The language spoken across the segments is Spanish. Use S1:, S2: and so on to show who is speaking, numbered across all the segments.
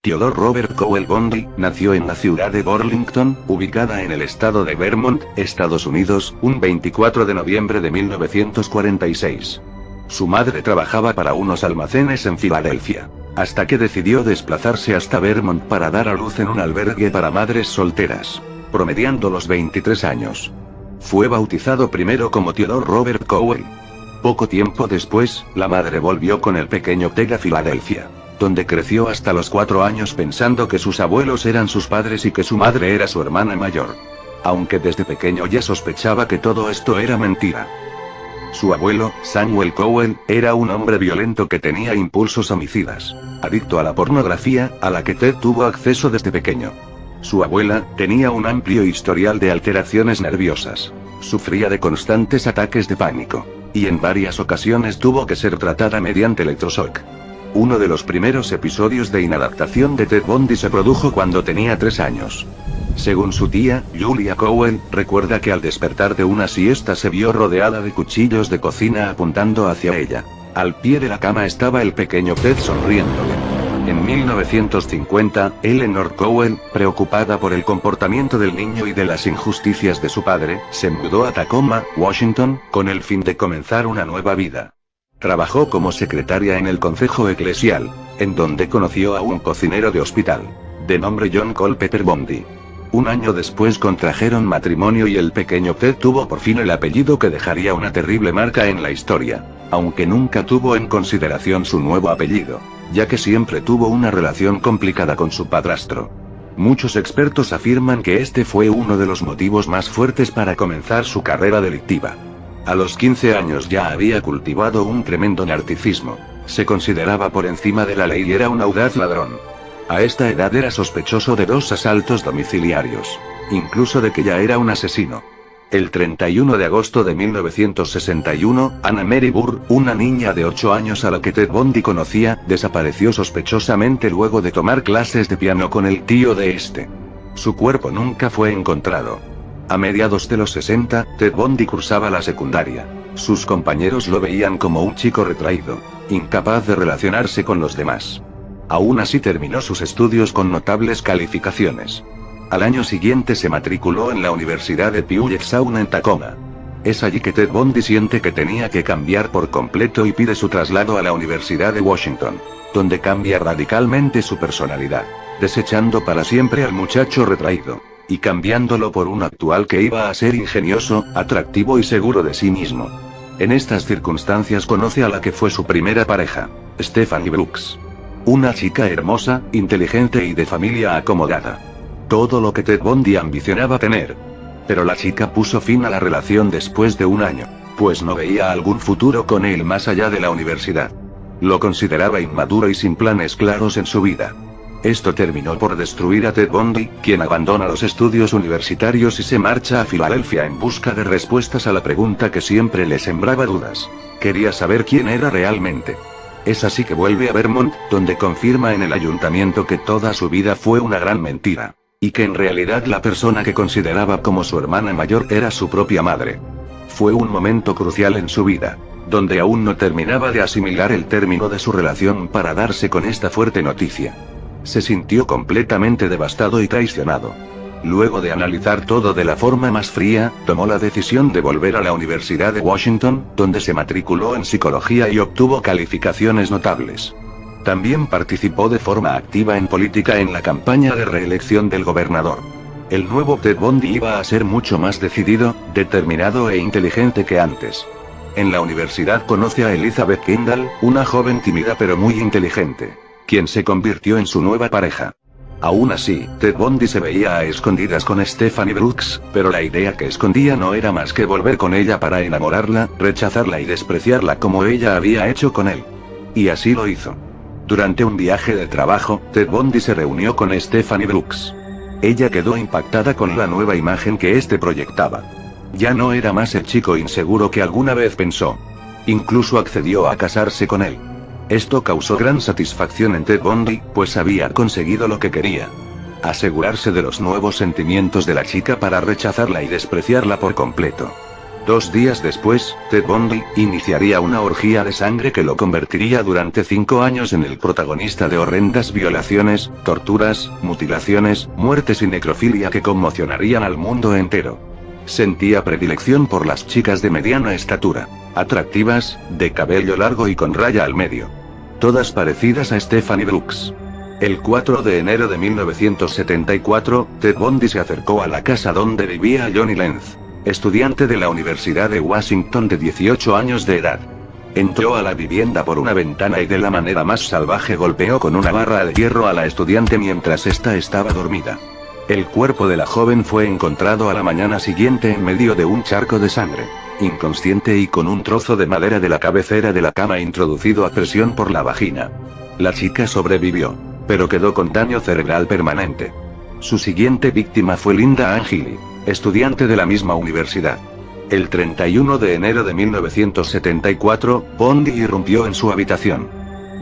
S1: Theodore Robert Cowell Bundy nació en la ciudad de Burlington, ubicada en el estado de Vermont, Estados Unidos, un 24 de noviembre de 1946. Su madre trabajaba para unos almacenes en Filadelfia, hasta que decidió desplazarse hasta Vermont para dar a luz en un albergue para madres solteras, promediando los 23 años. Fue bautizado primero como Theodore Robert Cowell. Poco tiempo después, la madre volvió con el pequeño Ted a Filadelfia, donde creció hasta los 4 años pensando que sus abuelos eran sus padres y que su madre era su hermana mayor. Aunque desde pequeño ya sospechaba que todo esto era mentira. Su abuelo, Samuel Cowell, era un hombre violento que tenía impulsos homicidas, adicto a la pornografía, a la que Ted tuvo acceso desde pequeño. Su abuela tenía un amplio historial de alteraciones nerviosas, sufría de constantes ataques de pánico, y en varias ocasiones tuvo que ser tratada mediante electroshock. Uno de los primeros episodios de inadaptación de Ted Bundy se produjo cuando tenía 3 años. Según su tía, Julia Cowell, recuerda que al despertar de una siesta se vio rodeada de cuchillos de cocina apuntando hacia ella. Al pie de la cama estaba el pequeño Ted sonriéndole. En 1950, Eleanor Cowell, preocupada por el comportamiento del niño y de las injusticias de su padre, se mudó a Tacoma, Washington, con el fin de comenzar una nueva vida. Trabajó como secretaria en el Consejo Eclesial, en donde conoció a un cocinero de hospital, de nombre John Culpeper Bundy. Un año después contrajeron matrimonio y el pequeño Ted tuvo por fin el apellido que dejaría una terrible marca en la historia, aunque nunca tuvo en consideración su nuevo apellido, ya que siempre tuvo una relación complicada con su padrastro. Muchos expertos afirman que este fue uno de los motivos más fuertes para comenzar su carrera delictiva. A los 15 años ya había cultivado un tremendo narcisismo, se consideraba por encima de la ley y era un audaz ladrón. A esta edad era sospechoso de 2 asaltos domiciliarios, incluso de que ya era un asesino. El 31 de agosto de 1961, Anna Mary Burr, una niña de 8 años a la que Ted Bundy conocía, desapareció sospechosamente luego de tomar clases de piano con el tío de este. Su cuerpo nunca fue encontrado. A mediados de los 60, Ted Bundy cursaba la secundaria. Sus compañeros lo veían como un chico retraído, incapaz de relacionarse con los demás. Aún así terminó sus estudios con notables calificaciones. Al año siguiente se matriculó en la Universidad de Puget Sound en Tacoma. Es allí que Ted Bundy siente que tenía que cambiar por completo y pide su traslado a la Universidad de Washington, donde cambia radicalmente su personalidad, desechando para siempre al muchacho retraído, y cambiándolo por un actual que iba a ser ingenioso, atractivo y seguro de sí mismo. En estas circunstancias conoce a la que fue su primera pareja, Stephanie Brooks. Una chica hermosa, inteligente y de familia acomodada. Todo lo que Ted Bundy ambicionaba tener. Pero la chica puso fin a la relación después de 1 año, pues no veía algún futuro con él más allá de la universidad. Lo consideraba inmaduro y sin planes claros en su vida. Esto terminó por destruir a Ted Bundy, quien abandona los estudios universitarios y se marcha a Filadelfia en busca de respuestas a la pregunta que siempre le sembraba dudas. Quería saber quién era realmente. Es así que vuelve a Vermont, donde confirma en el ayuntamiento que toda su vida fue una gran mentira, y que en realidad la persona que consideraba como su hermana mayor era su propia madre. Fue un momento crucial en su vida, donde aún no terminaba de asimilar el término de su relación para darse con esta fuerte noticia. Se sintió completamente devastado y traicionado. Luego de analizar todo de la forma más fría, tomó la decisión de volver a la Universidad de Washington, donde se matriculó en psicología y obtuvo calificaciones notables. También participó de forma activa en política en la campaña de reelección del gobernador. El nuevo Ted Bundy iba a ser mucho más decidido, determinado e inteligente que antes. En la universidad conoce a Elizabeth Kendall, una joven tímida pero muy inteligente, quien se convirtió en su nueva pareja. Aún así, Ted Bundy se veía a escondidas con Stephanie Brooks, pero la idea que escondía no era más que volver con ella para enamorarla, rechazarla y despreciarla como ella había hecho con él. Y así lo hizo. Durante un viaje de trabajo, Ted Bundy se reunió con Stephanie Brooks. Ella quedó impactada con la nueva imagen que este proyectaba. Ya no era más el chico inseguro que alguna vez pensó. Incluso accedió a casarse con él. Esto causó gran satisfacción en Ted Bundy, pues había conseguido lo que quería. Asegurarse de los nuevos sentimientos de la chica para rechazarla y despreciarla por completo. 2 días después, Ted Bundy iniciaría una orgía de sangre que lo convertiría durante 5 años en el protagonista de horrendas violaciones, torturas, mutilaciones, muertes y necrofilia que conmocionarían al mundo entero. Sentía predilección por las chicas de mediana estatura, atractivas, de cabello largo y con raya al medio. Todas parecidas a Stephanie Brooks. El 4 de enero de 1974, Ted Bundy se acercó a la casa donde vivía Johnny Lenz, estudiante de la Universidad de Washington de 18 años de edad. Entró a la vivienda por una ventana y de la manera más salvaje golpeó con una barra de hierro a la estudiante mientras ésta estaba dormida. El cuerpo de la joven fue encontrado a la mañana siguiente en medio de un charco de sangre, inconsciente y con un trozo de madera de la cabecera de la cama introducido a presión por la vagina. La chica sobrevivió, pero quedó con daño cerebral permanente. Su siguiente víctima fue Linda Ann Healy, estudiante de la misma universidad. El 31 de enero de 1974, Bundy irrumpió en su habitación.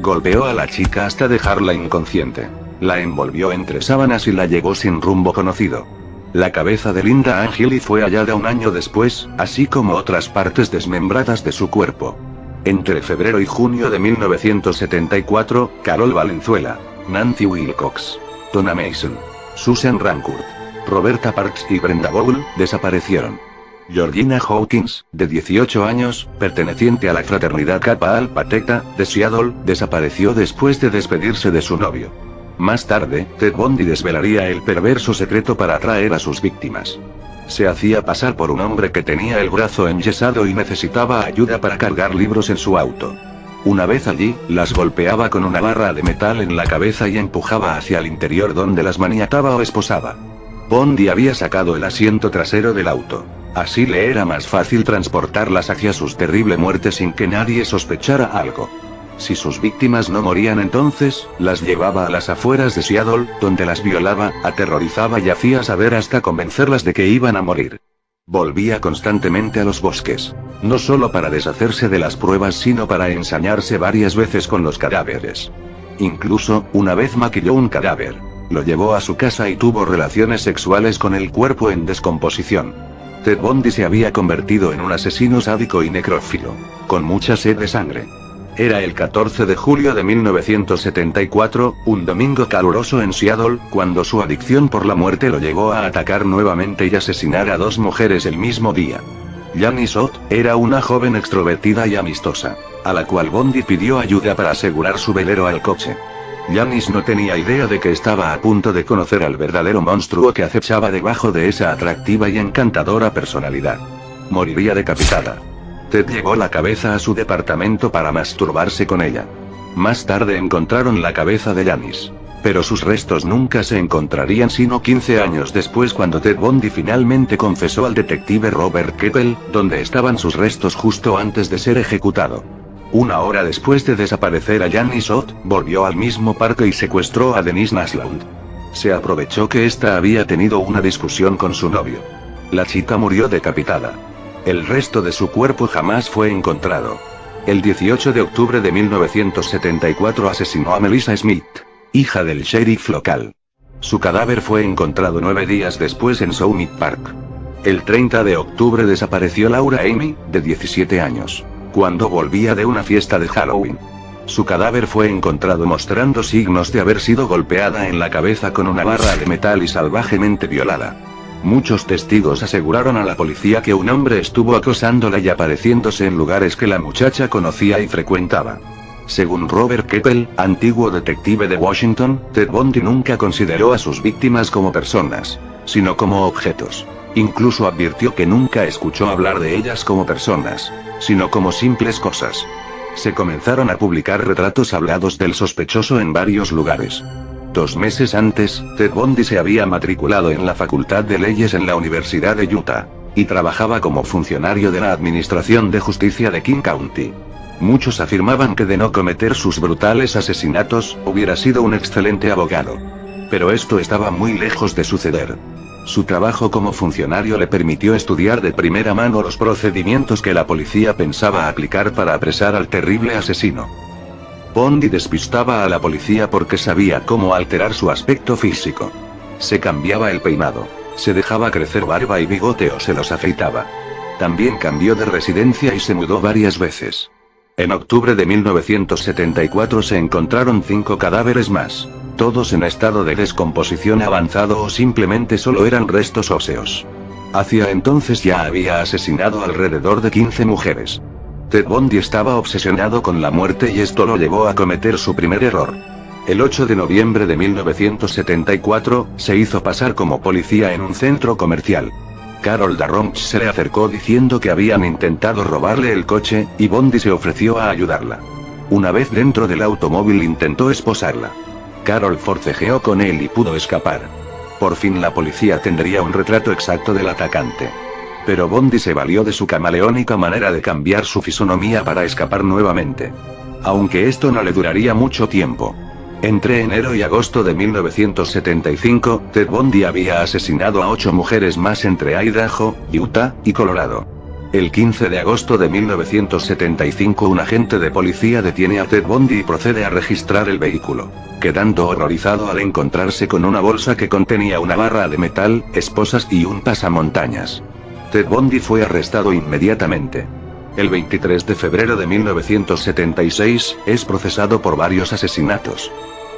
S1: Golpeó a la chica hasta dejarla inconsciente. La envolvió entre sábanas y la llevó sin rumbo conocido. La cabeza de Linda Ann Healy fue hallada un año después, así como otras partes desmembradas de su cuerpo. Entre febrero y junio de 1974, Carol Valenzuela, Nancy Wilcox, Donna Mason, Susan Rancourt, Roberta Parks y Brenda Bowl desaparecieron. Georgina Hawkins, de 18 años, perteneciente a la fraternidad Kappa Alpha Theta, de Seattle, desapareció después de despedirse de su novio. Más tarde, Ted Bundy desvelaría el perverso secreto para atraer a sus víctimas. Se hacía pasar por un hombre que tenía el brazo enyesado y necesitaba ayuda para cargar libros en su auto. Una vez allí, las golpeaba con una barra de metal en la cabeza y empujaba hacia el interior donde las maniataba o esposaba. Bundy había sacado el asiento trasero del auto. Así le era más fácil transportarlas hacia su terrible muerte sin que nadie sospechara algo. Si sus víctimas no morían entonces, las llevaba a las afueras de Seattle, donde las violaba, aterrorizaba y hacía saber hasta convencerlas de que iban a morir. Volvía constantemente a los bosques, no solo para deshacerse de las pruebas sino para ensañarse varias veces con los cadáveres. Incluso, una vez maquilló un cadáver. Lo llevó a su casa y tuvo relaciones sexuales con el cuerpo en descomposición. Ted Bundy se había convertido en un asesino sádico y necrófilo, con mucha sed de sangre. Era el 14 de julio de 1974, un domingo caluroso en Seattle, cuando su adicción por la muerte lo llevó a atacar nuevamente y asesinar a 2 mujeres el mismo día. Janice Ott era una joven extrovertida y amistosa, a la cual Bundy pidió ayuda para asegurar su velero al coche. Janice no tenía idea de que estaba a punto de conocer al verdadero monstruo que acechaba debajo de esa atractiva y encantadora personalidad. Moriría decapitada. Ted llevó la cabeza a su departamento para masturbarse con ella. Más tarde encontraron la cabeza de Janice. Pero sus restos nunca se encontrarían sino 15 años después cuando Ted Bundy finalmente confesó al detective Robert Keppel, donde estaban sus restos justo antes de ser ejecutado. 1 hora después de desaparecer a Janice Ott, volvió al mismo parque y secuestró a Denise Naslund. Se aprovechó que ésta había tenido una discusión con su novio. La chica murió decapitada. El resto de su cuerpo jamás fue encontrado. El 18 de octubre de 1974 asesinó a Melissa Smith, hija del sheriff local. Su cadáver fue encontrado 9 días después en Summit Park. El 30 de octubre desapareció Laura Amy, de 17 años, cuando volvía de una fiesta de Halloween. Su cadáver fue encontrado mostrando signos de haber sido golpeada en la cabeza con una barra de metal y salvajemente violada. Muchos testigos aseguraron a la policía que un hombre estuvo acosándola y apareciéndose en lugares que la muchacha conocía y frecuentaba. Según Robert Keppel, antiguo detective de Washington, Ted Bundy nunca consideró a sus víctimas como personas, sino como objetos. Incluso advirtió que nunca escuchó hablar de ellas como personas, sino como simples cosas. Se comenzaron a publicar retratos hablados del sospechoso en varios lugares. 2 meses antes, Ted Bundy se había matriculado en la Facultad de Leyes en la Universidad de Utah, y trabajaba como funcionario de la Administración de Justicia de King County. Muchos afirmaban que de no cometer sus brutales asesinatos, hubiera sido un excelente abogado. Pero esto estaba muy lejos de suceder. Su trabajo como funcionario le permitió estudiar de primera mano los procedimientos que la policía pensaba aplicar para apresar al terrible asesino. Bundy despistaba a la policía porque sabía cómo alterar su aspecto físico. Se cambiaba el peinado, se dejaba crecer barba y bigote o se los afeitaba. También cambió de residencia y se mudó varias veces. En octubre de 1974 se encontraron 5 cadáveres más, todos en estado de descomposición avanzado o simplemente solo eran restos óseos. Hacia entonces ya había asesinado alrededor de 15 mujeres. Ted Bundy estaba obsesionado con la muerte y esto lo llevó a cometer su primer error. El 8 de noviembre de 1974, se hizo pasar como policía en un centro comercial. Carol Darroch se le acercó diciendo que habían intentado robarle el coche, y Bundy se ofreció a ayudarla. Una vez dentro del automóvil intentó esposarla. Carol forcejeó con él y pudo escapar. Por fin la policía tendría un retrato exacto del atacante. Pero Bundy se valió de su camaleónica manera de cambiar su fisonomía para escapar nuevamente. Aunque esto no le duraría mucho tiempo. Entre enero y agosto de 1975, Ted Bundy había asesinado a 8 mujeres más entre Idaho, Utah, y Colorado. El 15 de agosto de 1975 un agente de policía detiene a Ted Bundy y procede a registrar el vehículo, quedando horrorizado al encontrarse con una bolsa que contenía una barra de metal, esposas y un pasamontañas. Ted Bundy fue arrestado inmediatamente. El 23 de febrero de 1976, es procesado por varios asesinatos.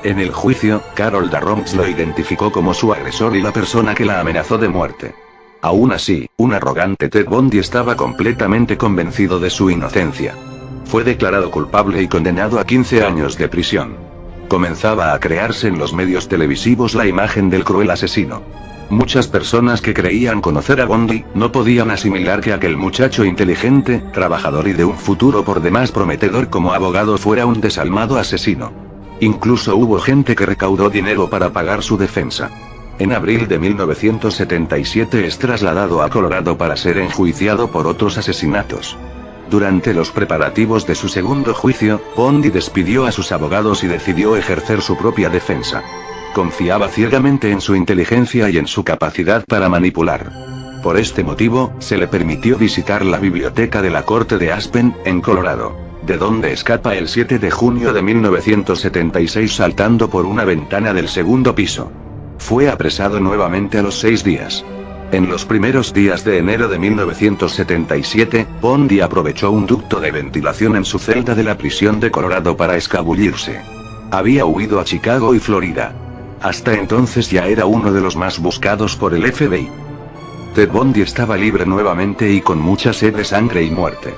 S1: En el juicio, Carol Darroch lo identificó como su agresor y la persona que la amenazó de muerte. Aún así, un arrogante Ted Bundy estaba completamente convencido de su inocencia. Fue declarado culpable y condenado a 15 años de prisión. Comenzaba a crearse en los medios televisivos la imagen del cruel asesino. Muchas personas que creían conocer a Bundy, no podían asimilar que aquel muchacho inteligente, trabajador y de un futuro por demás prometedor como abogado fuera un desalmado asesino. Incluso hubo gente que recaudó dinero para pagar su defensa. En abril de 1977 es trasladado a Colorado para ser enjuiciado por otros asesinatos. Durante los preparativos de su segundo juicio, Bundy despidió a sus abogados y decidió ejercer su propia defensa. Confiaba ciegamente en su inteligencia y en su capacidad para manipular. Por este motivo, se le permitió visitar la biblioteca de la corte de Aspen, en Colorado, de donde escapa el 7 de junio de 1976 saltando por una ventana del segundo piso. Fue apresado nuevamente a los 6 días. En los primeros días de enero de 1977, Bundy aprovechó un ducto de ventilación en su celda de la prisión de Colorado para escabullirse. Había huido a Chicago y Florida. Hasta entonces ya era uno de los más buscados por el FBI. Ted Bundy estaba libre nuevamente y con mucha sed de sangre y muerte.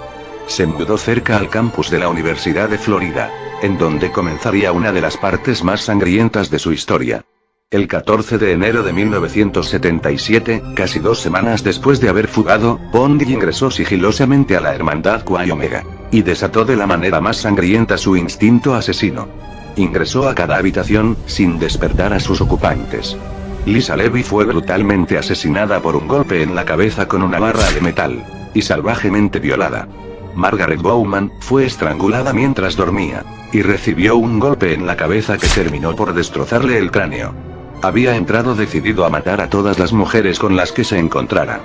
S1: Se mudó cerca al campus de la Universidad de Florida, en donde comenzaría una de las partes más sangrientas de su historia. El 14 de enero de 1977, casi 2 semanas después de haber fugado, Bundy ingresó sigilosamente a la Hermandad Chi Omega, y desató de la manera más sangrienta su instinto asesino. Ingresó a cada habitación, sin despertar a sus ocupantes. Lisa Levy fue brutalmente asesinada por un golpe en la cabeza con una barra de metal, y salvajemente violada. Margaret Bowman fue estrangulada mientras dormía, y recibió un golpe en la cabeza que terminó por destrozarle el cráneo. Había entrado decidido a matar a todas las mujeres con las que se encontrara.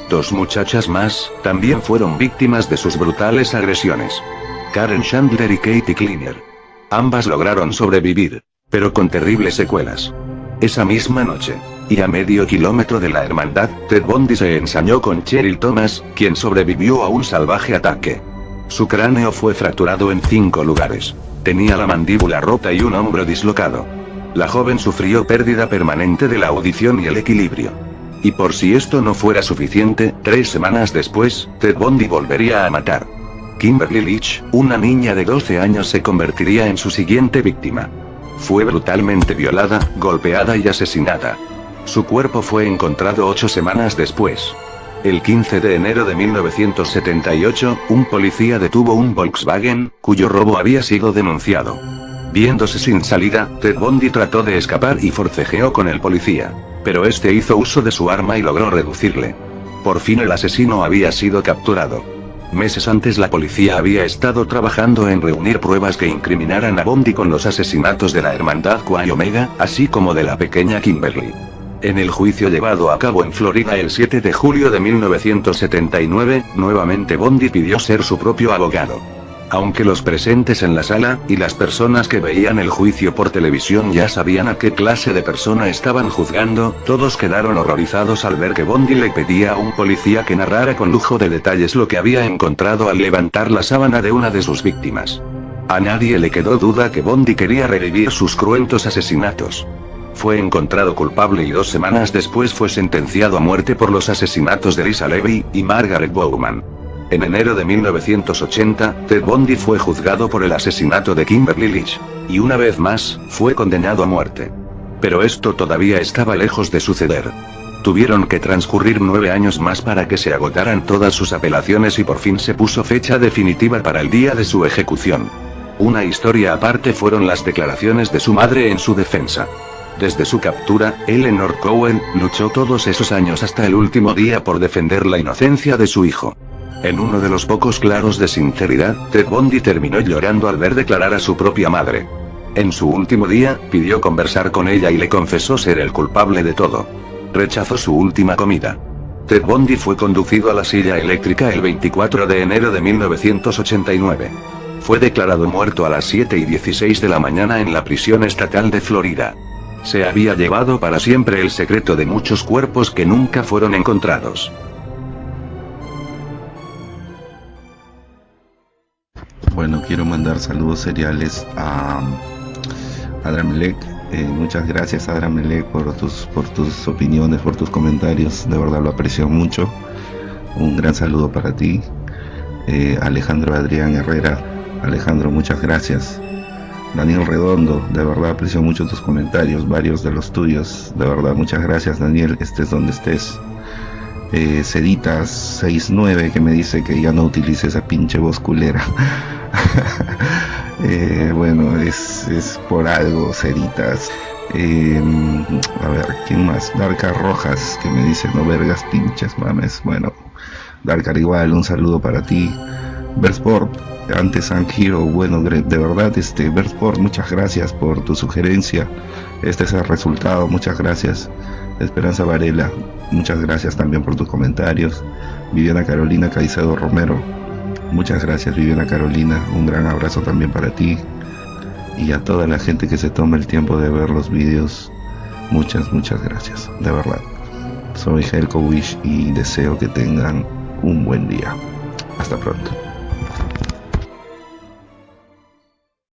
S1: 2 muchachas más, también fueron víctimas de sus brutales agresiones. Karen Chandler y Katie Kleiner. Ambas lograron sobrevivir, pero con terribles secuelas. Esa misma noche, y a medio kilómetro de la hermandad, Ted Bundy se ensañó con Cheryl Thomas, quien sobrevivió a un salvaje ataque. Su cráneo fue fracturado en 5 lugares. Tenía la mandíbula rota y un hombro dislocado. La joven sufrió pérdida permanente de la audición y el equilibrio. Y por si esto no fuera suficiente, 3 semanas después, Ted Bundy volvería a matar. Kimberly Leach, una niña de 12 años, se convertiría en su siguiente víctima. Fue brutalmente violada, golpeada y asesinada. Su cuerpo fue encontrado 8 semanas después. El 15 de enero de 1978, un policía detuvo un Volkswagen, cuyo robo había sido denunciado. Viéndose sin salida, Ted Bundy trató de escapar y forcejeó con el policía, pero este hizo uso de su arma y logró reducirle. Por fin el asesino había sido capturado. Meses antes la policía había estado trabajando en reunir pruebas que incriminaran a Bundy con los asesinatos de la Hermandad Chi Omega, así como de la pequeña Kimberly. En el juicio llevado a cabo en Florida el 7 de julio de 1979, nuevamente Bundy pidió ser su propio abogado. Aunque los presentes en la sala, y las personas que veían el juicio por televisión ya sabían a qué clase de persona estaban juzgando, todos quedaron horrorizados al ver que Bundy le pedía a un policía que narrara con lujo de detalles lo que había encontrado al levantar la sábana de una de sus víctimas. A nadie le quedó duda que Bundy quería revivir sus cruentos asesinatos. Fue encontrado culpable y 2 semanas después fue sentenciado a muerte por los asesinatos de Lisa Levy y Margaret Bowman. En enero de 1980, Ted Bundy fue juzgado por el asesinato de Kimberly Leach. Y una vez más, fue condenado a muerte. Pero esto todavía estaba lejos de suceder. Tuvieron que transcurrir 9 años más para que se agotaran todas sus apelaciones y por fin se puso fecha definitiva para el día de su ejecución. Una historia aparte fueron las declaraciones de su madre en su defensa. Desde su captura, Eleanor Cowen luchó todos esos años hasta el último día por defender la inocencia de su hijo. En uno de los pocos claros de sinceridad, Ted Bundy terminó llorando al ver declarar a su propia madre. En su último día, pidió conversar con ella y le confesó ser el culpable de todo. Rechazó su última comida. Ted Bundy fue conducido a la silla eléctrica el 24 de enero de 1989. Fue declarado muerto a las 7:16 de la mañana en la prisión estatal de Florida. Se había llevado para siempre el secreto de muchos cuerpos que nunca fueron encontrados.
S2: Bueno, quiero mandar saludos seriales a Adramelec. Muchas gracias, Adramelec, por tus opiniones, por tus comentarios. De verdad lo aprecio mucho. Un gran saludo para ti. Alejandro Adrián Herrera. Alejandro, muchas gracias. Daniel Redondo, de verdad aprecio mucho tus comentarios, varios de los tuyos. De verdad, muchas gracias, Daniel, estés donde estés. Ceditas69, que me dice que ya no utilice esa pinche voz culera. Bueno, es por algo, Ceditas. A ver, ¿quién más? Darkar Rojas, que me dice no vergas pinches mames. Bueno, Darkar igual, un saludo para ti. Versport, antes San Hero, bueno, de verdad, Versport, muchas gracias por tu sugerencia. Este es el resultado, muchas gracias. Esperanza Varela, muchas gracias también por tus comentarios. Viviana Carolina Caicedo Romero, muchas gracias, Viviana Carolina, un gran abrazo también para ti. Y a toda la gente que se toma el tiempo de ver los vídeos, muchas gracias, de verdad. Soy Helco Wish y deseo que tengan un buen día. Hasta pronto.